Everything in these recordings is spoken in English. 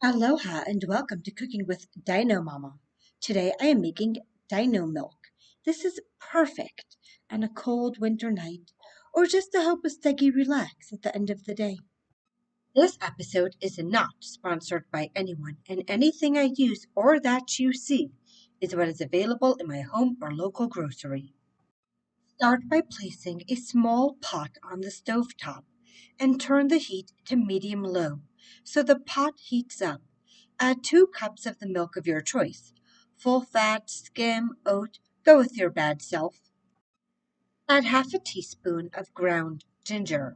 Aloha and welcome to Cooking with Dino Mama. Today I am making Dino Milk. This is perfect on a cold winter night or just to help a Steggy relax at the end of the day. This episode is not sponsored by anyone, and anything I use or that you see is what is available in my home or local grocery. Start by placing a small pot on the stove top and turn the heat to medium-low so the pot heats up. Add 2 cups of the milk of your choice. Full fat, skim, oat, go with your bad self. Add half a teaspoon of ground ginger,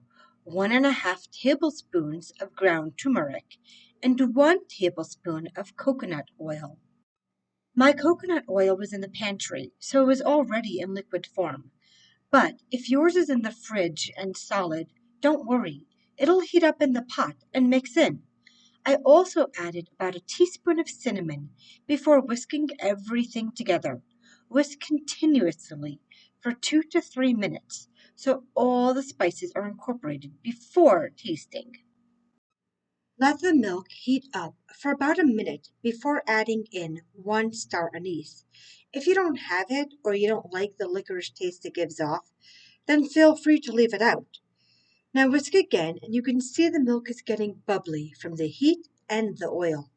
1.5 tablespoons of ground turmeric, and 1 tablespoon of coconut oil. My coconut oil was in the pantry, so it was already in liquid form. But if yours is in the fridge and solid, don't worry. It'll heat up in the pot and mix in. I also added about a teaspoon of cinnamon before whisking everything together. Whisk continuously for 2 to 3 minutes so all the spices are incorporated before tasting. Let the milk heat up for about a minute before adding in 1 star anise. If you don't have it or you don't like the licorice taste it gives off, then feel free to leave it out. Now whisk again and you can see the milk is getting bubbly from the heat and the oil.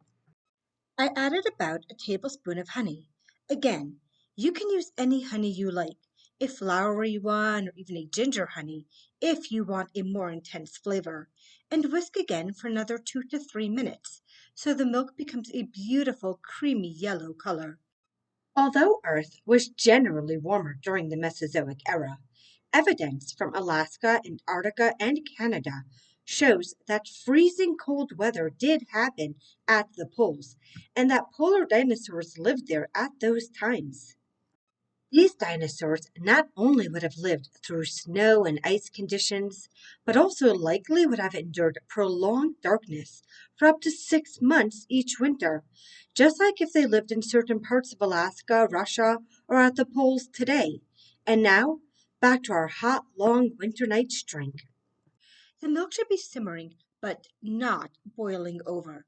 I added about a tablespoon of honey. Again, you can use any honey you like, a flowery one or even a ginger honey if you want a more intense flavor, and whisk again for another 2 to 3 minutes so the milk becomes a beautiful creamy yellow color. Although Earth was generally warmer during the Mesozoic era, evidence from Alaska, Antarctica, and Canada shows that freezing cold weather did happen at the poles, and that polar dinosaurs lived there at those times. These dinosaurs not only would have lived through snow and ice conditions, but also likely would have endured prolonged darkness for up to 6 months each winter, just like if they lived in certain parts of Alaska, Russia, or at the poles today. And now, back to our hot, long winter night's drink. The milk should be simmering, but not boiling over.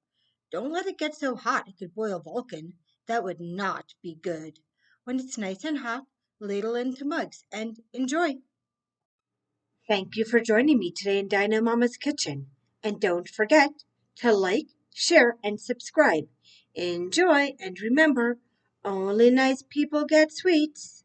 Don't let it get so hot it could boil Vulcan. That would not be good. When it's nice and hot, ladle into mugs and enjoy. Thank you for joining me today in Dino Mama's kitchen. And don't forget to like, share, and subscribe. Enjoy, and remember, only nice people get sweets.